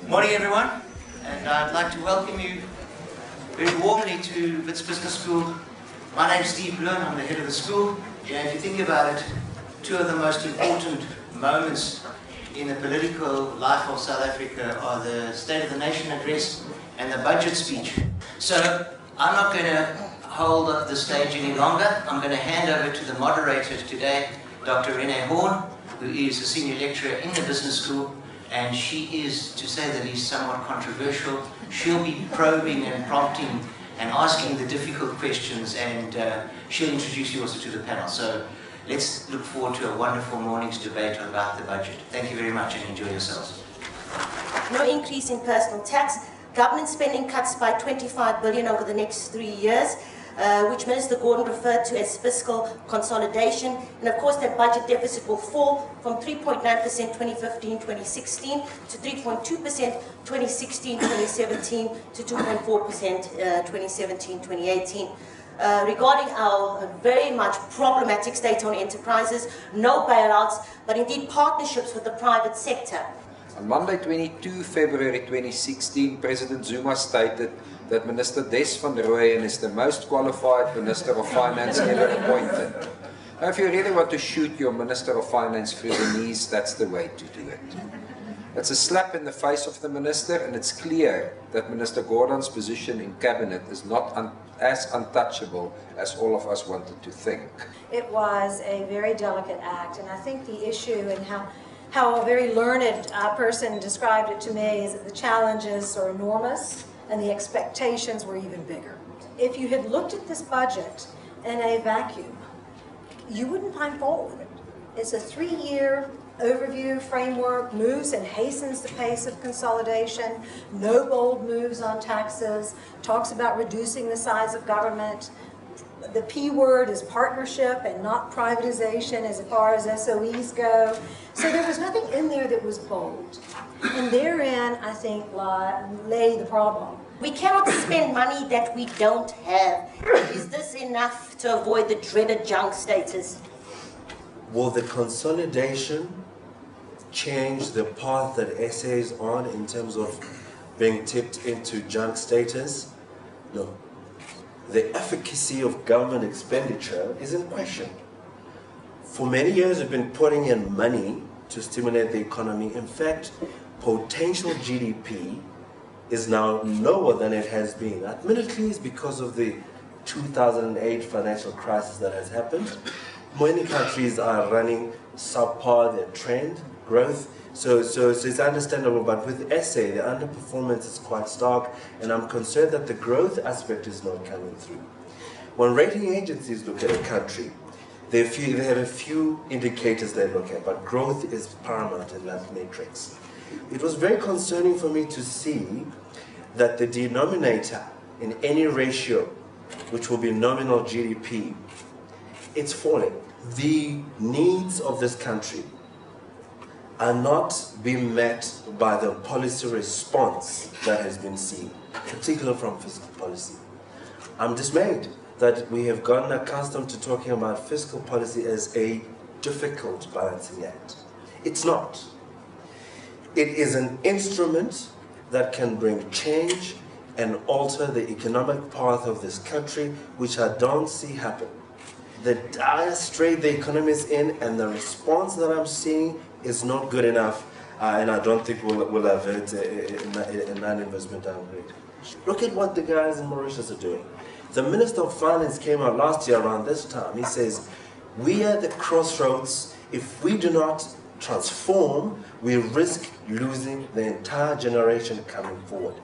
Morning everyone, and I'd like to welcome you very warmly to Wits Business School. My name's Steve Bloom, I'm the head of the school. Yeah, if you think about it, two of the most important moments in the political life of South Africa are the State of the Nation address and the budget speech. So I'm not going to hold up the stage any longer. I'm going to hand over to the moderator today, Dr. Renee Horne, who is a senior lecturer in the business school. And she is, to say the least, somewhat controversial. She'll be probing and prompting and asking the difficult questions, and she'll introduce you also to the panel. So let's look forward to a wonderful morning's debate about the budget. Thank you very much and enjoy yourselves. No increase in personal tax. Government spending cuts by 25 billion over the next 3 years, which Minister Gordhan referred to as fiscal consolidation. And of course that budget deficit will fall from 3.9% 2015-2016 to 3.2% 2016-2017 to 2.4% 2017-2018. Regarding our very much problematic state-owned enterprises, no bailouts, but indeed partnerships with the private sector. On Monday, 22 February 2016, President Zuma stated that Minister Des van Rooyen is the most qualified Minister of Finance ever appointed. Now, if you really want to shoot your Minister of Finance through the knees, that's the way to do it. It's a slap in the face of the Minister, and it's clear that Minister Gordhan's position in Cabinet is not as untouchable as all of us wanted to think. It was a very delicate act, and I think the issue and how a very learned person described it to me is that the challenges are enormous and the expectations were even bigger. If you had looked at this budget in a vacuum, you wouldn't find fault with it. It's a 3-year overview framework, moves and hastens the pace of consolidation, no bold moves on taxes, talks about reducing the size of government. The P word is partnership and not privatization as far as SOEs go. So there was nothing in there that was bold. And therein, I think, lay the problem. We cannot spend money that we don't have. Is this enough to avoid the dreaded junk status? Will the consolidation change the path that SA is on in terms of being tipped into junk status? No. The efficacy of government expenditure is in question. For many years we've been putting in money to stimulate the economy. In fact, potential GDP is now lower than it has been. Admittedly, it's because of the 2008 financial crisis that has happened. Many countries are running subpar their trend growth, so it's understandable, but with SA, the underperformance is quite stark, and I'm concerned that the growth aspect is not coming through. When rating agencies look at a country, they have a few indicators they look at, but growth is paramount in that matrix. It was very concerning for me to see that the denominator in any ratio, which will be nominal GDP, it's falling. The needs of this country are not being met by the policy response that has been seen, particularly from fiscal policy. I'm dismayed that we have gotten accustomed to talking about fiscal policy as a difficult balancing act. It's not. It is an instrument that can bring change and alter the economic path of this country, which I don't see happen. The dire strait the economy is in and the response that I'm seeing is not good enough, and I don't think we'll avert a non-investment downgrade. Look at what the guys in Mauritius are doing. The Minister of Finance came out last year around this time. He says, we are at the crossroads. If we do not transform, we risk losing the entire generation coming forward.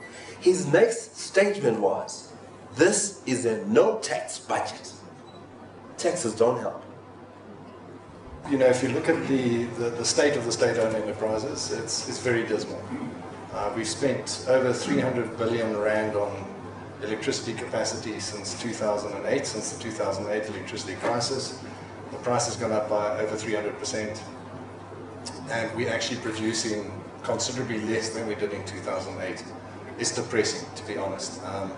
His next statement was, this is a no-tax budget. Taxes don't help. You know, if you look at the state of the state-owned enterprises, it's very dismal. We've spent over 300 billion rand on electricity capacity since 2008, since the 2008 electricity crisis. The price has gone up by over 300%, and we're actually producing considerably less than we did in 2008. It's depressing, to be honest. A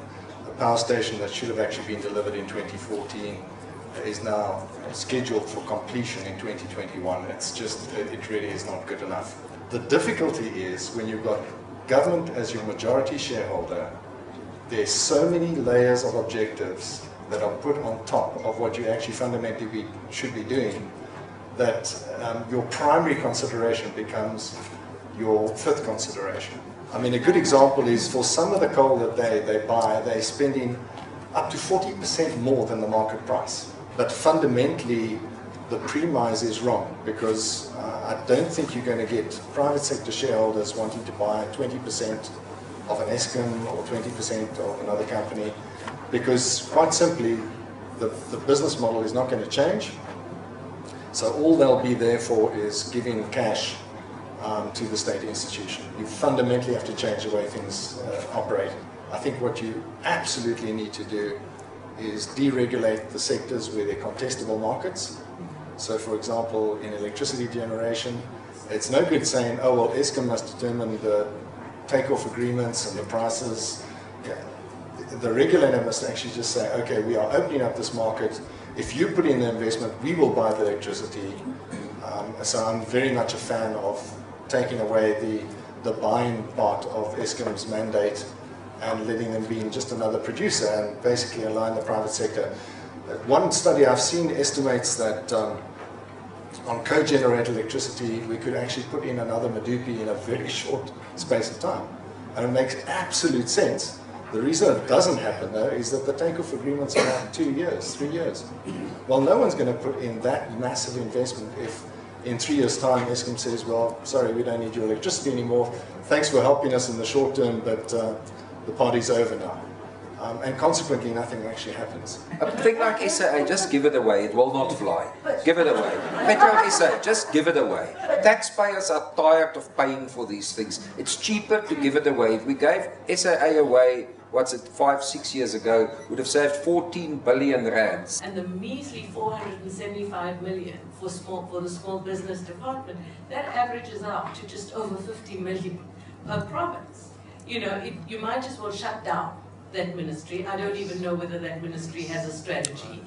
power station that should have actually been delivered in 2014 is now scheduled for completion in 2021. It's just, it really is not good enough. The difficulty is when you've got government as your majority shareholder, there's so many layers of objectives that are put on top of what you actually fundamentally should be doing, that your primary consideration becomes your fifth consideration. I mean, a good example is for some of the coal that they buy, they're spending up to 40% more than the market price. But fundamentally, the premise is wrong, because I don't think you're going to get private sector shareholders wanting to buy 20% of an Eskom or 20% of another company, because quite simply, the business model is not going to change. So all they'll be there for is giving cash to the state institution. You fundamentally have to change the way things operate. I think what you absolutely need to do is deregulate the sectors where they're contestable markets. So for example, in electricity generation, it's no good saying, oh well, Eskom must determine the take-off agreements and the prices. Yeah. The regulator must actually just say, okay, we are opening up this market. If you put in the investment, we will buy the electricity. So I'm very much a fan of taking away the buying part of Eskom's mandate and letting them be just another producer and basically allowing the private sector. One study I've seen estimates that on co-generated electricity, we could actually put in another Medupi in a very short space of time. And it makes absolute sense. The reason it doesn't happen, though, is that the take-off agreements are like 2 years, 3 years. Well, no one's going to put in that massive investment if in 3 years' time Eskom says, well, sorry, we don't need your electricity anymore. Thanks for helping us in the short term, but the party's over now. And consequently, nothing actually happens. A thing like SA, just give it away, it will not fly. Give it away. Metro SA, just give it away. Taxpayers are tired of paying for these things. It's cheaper to give it away. If we gave SAA away, what's it, 5, 6 years ago, would have saved 14 billion rands. And the measly 475 million for the small business department, that averages out to just over 50 million per province. You know, you might as well shut down that ministry. I don't even know whether that ministry has a strategy.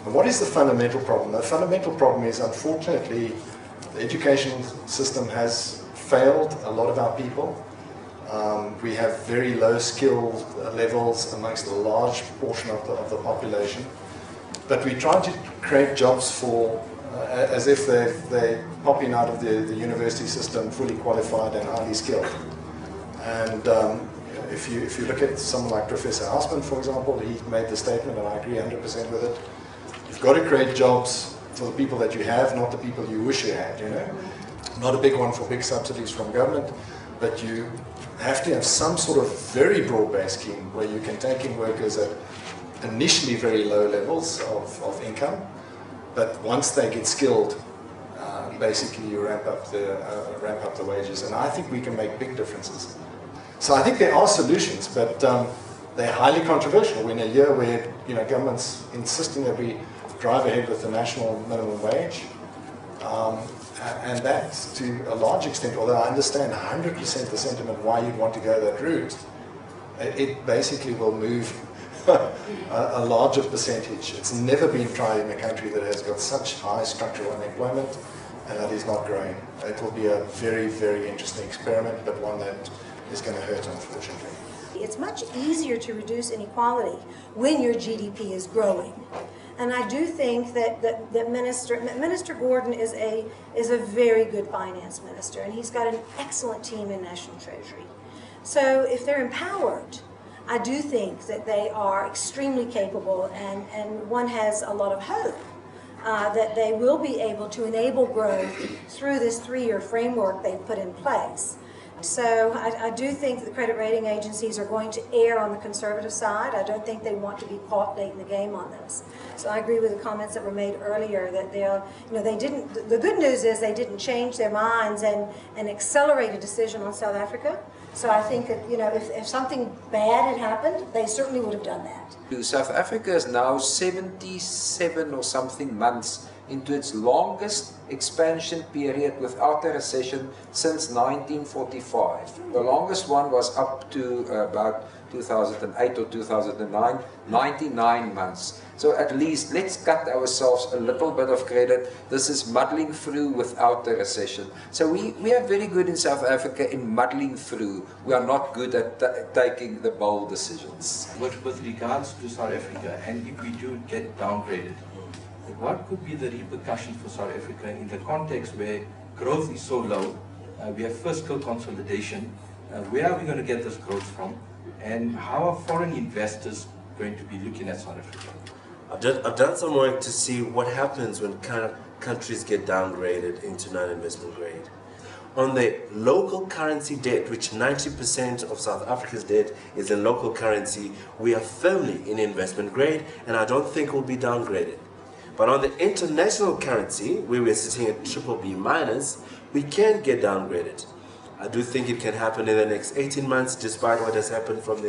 And what is the fundamental problem? The fundamental problem is, unfortunately, the education system has failed a lot of our people. We have very low skill levels amongst a large portion of the population. But we try to create jobs for, as if they're popping out of the university system fully qualified and highly skilled. And if you look at someone like Professor Hausman, for example, he made the statement, and I agree 100% with it. You've got to create jobs for the people that you have, not the people you wish you had, you know. Not a big one for big subsidies from government, but you have to have some sort of very broad-based scheme where you can take in workers at initially very low levels of income, but once they get skilled, basically you ramp up the wages. And I think we can make big differences. So I think there are solutions, but they're highly controversial in a year where, you know, government's insisting that we drive ahead with the national minimum wage. And that, to a large extent, although I understand 100% the sentiment why you'd want to go that route, it basically will move a larger percentage. It's never been tried in a country that has got such high structural unemployment and that is not growing. It will be a very, very interesting experiment, but one that is going to hurt, unfortunately. It's much easier to reduce inequality when your GDP is growing. And I do think that Minister Gordhan is a very good finance minister, and he's got an excellent team in National Treasury. So if they're empowered, I do think that they are extremely capable, and one has a lot of hope that they will be able to enable growth through this 3-year framework they've put in place. So I do think the credit rating agencies are going to err on the conservative side. I don't think they want to be caught late in the game on this. So I agree with the comments that were made earlier that they didn't. The good news is they didn't change their minds and accelerate a decision on South Africa. So I think that, if something bad had happened, they certainly would have done that. South Africa is now 77 or something months into its longest expansion period without a recession since 1945. The longest one was up to about 2008 or 2009, 99 months. So at least let's cut ourselves a little bit of credit. This is muddling through without a recession. So we are very good in South Africa in muddling through. We are not good at taking the bold decisions. With regards to South Africa, and if we do get downgraded, what could be the repercussions for South Africa in the context where growth is so low, we have fiscal consolidation, where are we going to get this growth from, and how are foreign investors going to be looking at South Africa? I've done some work to see what happens when countries get downgraded into non-investment grade. On the local currency debt, which 90% of South Africa's debt is in local currency, we are firmly in investment grade, and I don't think we'll be downgraded. But on the international currency, where we're sitting at BBB-, we can get downgraded. I do think it can happen in the next 18 months, despite what has happened from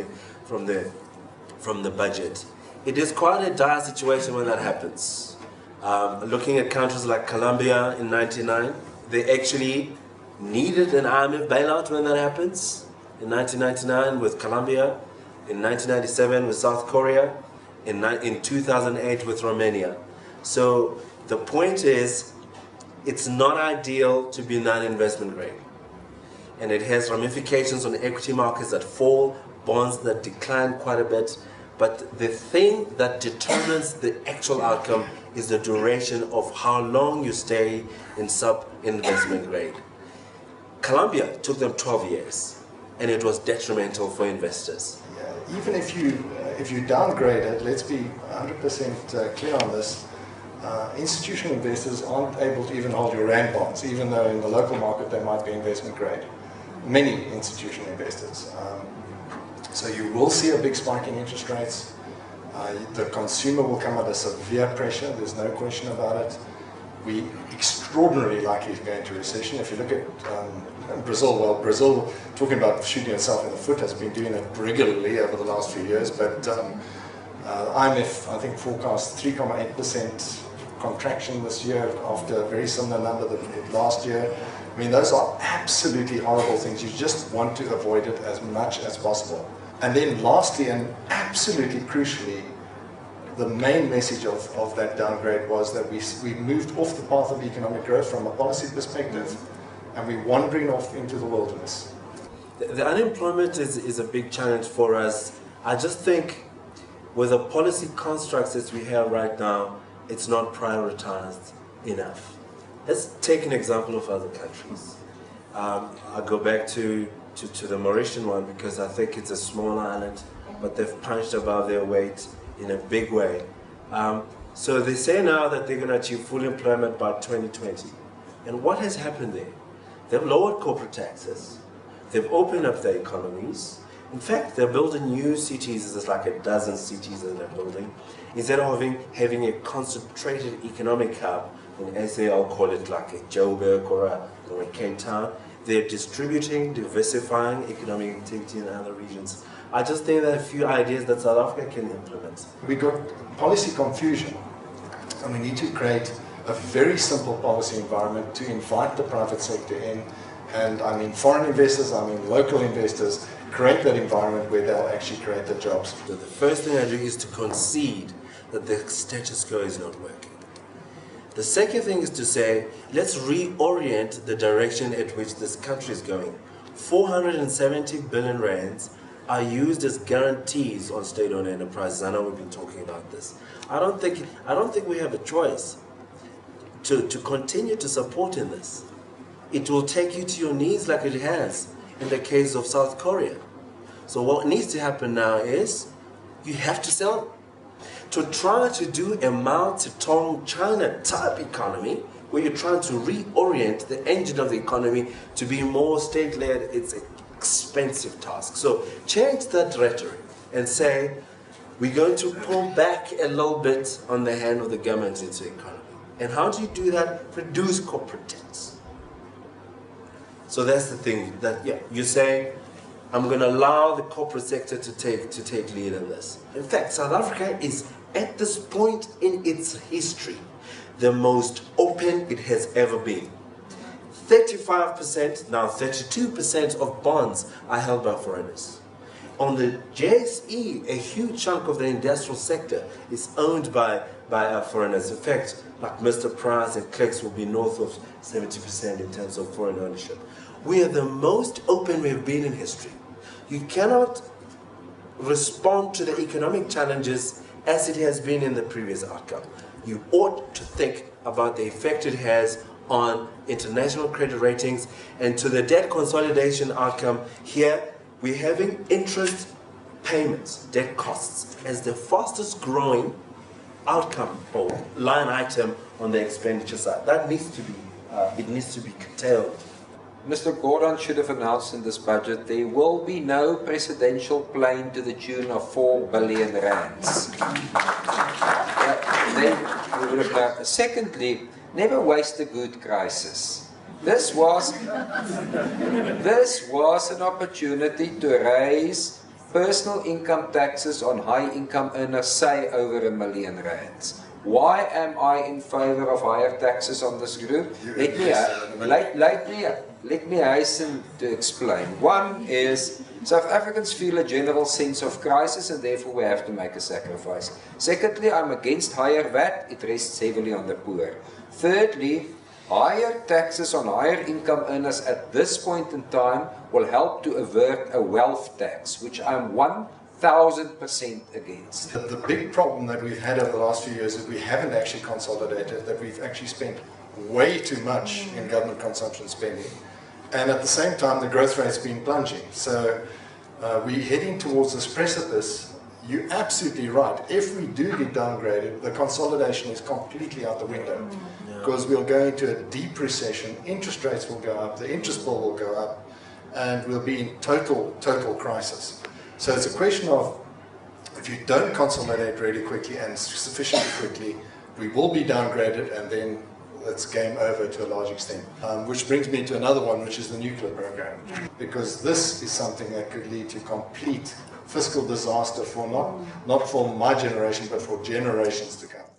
the budget. It is quite a dire situation when that happens. Looking at countries like Colombia in '99, they actually needed an IMF bailout when that happens. In 1999 with Colombia, in 1997 with South Korea, in 2008 with Romania. So the point is, it's not ideal to be non-investment grade. And it has ramifications on equity markets that fall, bonds that decline quite a bit. But the thing that determines the actual outcome is the duration of how long you stay in sub-investment grade. Colombia took them 12 years, and it was detrimental for investors. Yeah, even if you downgrade it, let's be 100% clear on this. Institutional investors aren't able to even hold your rand bonds, even though in the local market they might be investment grade. Many institutional investors. So you will see a big spike in interest rates. The consumer will come under severe pressure, there's no question about it. We extraordinarily likely to go into recession. If you look at Brazil, Brazil, talking about shooting itself in the foot, has been doing it regularly over the last few years, but IMF, I think, forecasts 3.8% contraction this year after a very similar number that we did last year. I mean, those are absolutely horrible things. You just want to avoid it as much as possible. And then lastly, and absolutely crucially, the main message of that downgrade was that we moved off the path of economic growth from a policy perspective, and we're wandering off into the wilderness. The unemployment is a big challenge for us. I just think with the policy constructs that we have right now, it's not prioritized enough. Let's take an example of other countries. I'll go back to the Mauritian one because I think it's a small island, but they've punched above their weight in a big way. So they say now that they're going to achieve full employment by 2020. And what has happened there? They've lowered corporate taxes. They've opened up their economies. In fact, they're building new cities. There's like a dozen cities that they're building. Instead of having a concentrated economic hub, in SA I'll call it like a Joburg or a Cape Town, they're distributing, diversifying economic activity in other regions. I just think there are a few ideas that South Africa can implement. We got policy confusion, and we need to create a very simple policy environment to invite the private sector in, and I mean foreign investors, I mean local investors, create that environment where they'll actually create the jobs. So the first thing I do is to concede that the status quo is not working. The second thing is to say, let's reorient the direction at which this country is going. 470 billion rands are used as guarantees on state-owned enterprises. I know we've been talking about this. I don't think we have a choice to continue to support in this. It will take you to your knees like it has in the case of South Korea. So what needs to happen now is you have to sell. To try to do a Mao Zedong China type economy, where you're trying to reorient the engine of the economy to be more state-led, it's an expensive task. So change that rhetoric and say, we're going to pull back a little bit on the hand of the government into the economy. And how do you do that? Reduce corporate tax. So that's the thing, that you say, I'm going to allow the corporate sector to take lead in this. In fact, South Africa is at this point in its history the most open it has ever been. 35%, now 32% of bonds are held by foreigners. On the JSE, a huge chunk of the industrial sector is owned by foreigners. In fact, like Mr. Price and Clicks will be north of 70% in terms of foreign ownership. We are the most open we have been in history. You cannot respond to the economic challenges as it has been in the previous outcome. You ought to think about the effect it has on international credit ratings, and to the debt consolidation outcome. Here we're having interest payments, debt costs, as the fastest growing outcome or line item on the expenditure side. That needs to be, it needs to be curtailed. Mr. Gordhan should have announced in this budget there will be no presidential plane to the tune of 4 billion rands. Then we would have known. Secondly, never waste a good crisis. This was an opportunity to raise personal income taxes on high income earners, say over R1 million. Why am I in favor of higher taxes on this group? Let me hasten to explain. One is South Africans feel a general sense of crisis and therefore we have to make a sacrifice. Secondly, I'm against higher VAT. It rests heavily on the poor. Thirdly, higher taxes on higher income earners at this point in time will help to avert a wealth tax, which I'm 1000% against. The big problem that we've had over the last few years is we haven't actually consolidated, that we've actually spent way too much in government consumption spending. And at the same time, the growth rate's been plunging. So we're heading towards this precipice. You're absolutely right. If we do get downgraded, the consolidation is completely out the window. Because we'll go into a deep recession, interest rates will go up, the interest bill will go up, and we'll be in total crisis. So it's a question of, if you don't consolidate really quickly and sufficiently quickly, we will be downgraded, and then it's game over to a large extent. Which brings me to another one, which is the nuclear program. Because this is something that could lead to complete fiscal disaster for not for my generation, but for generations to come.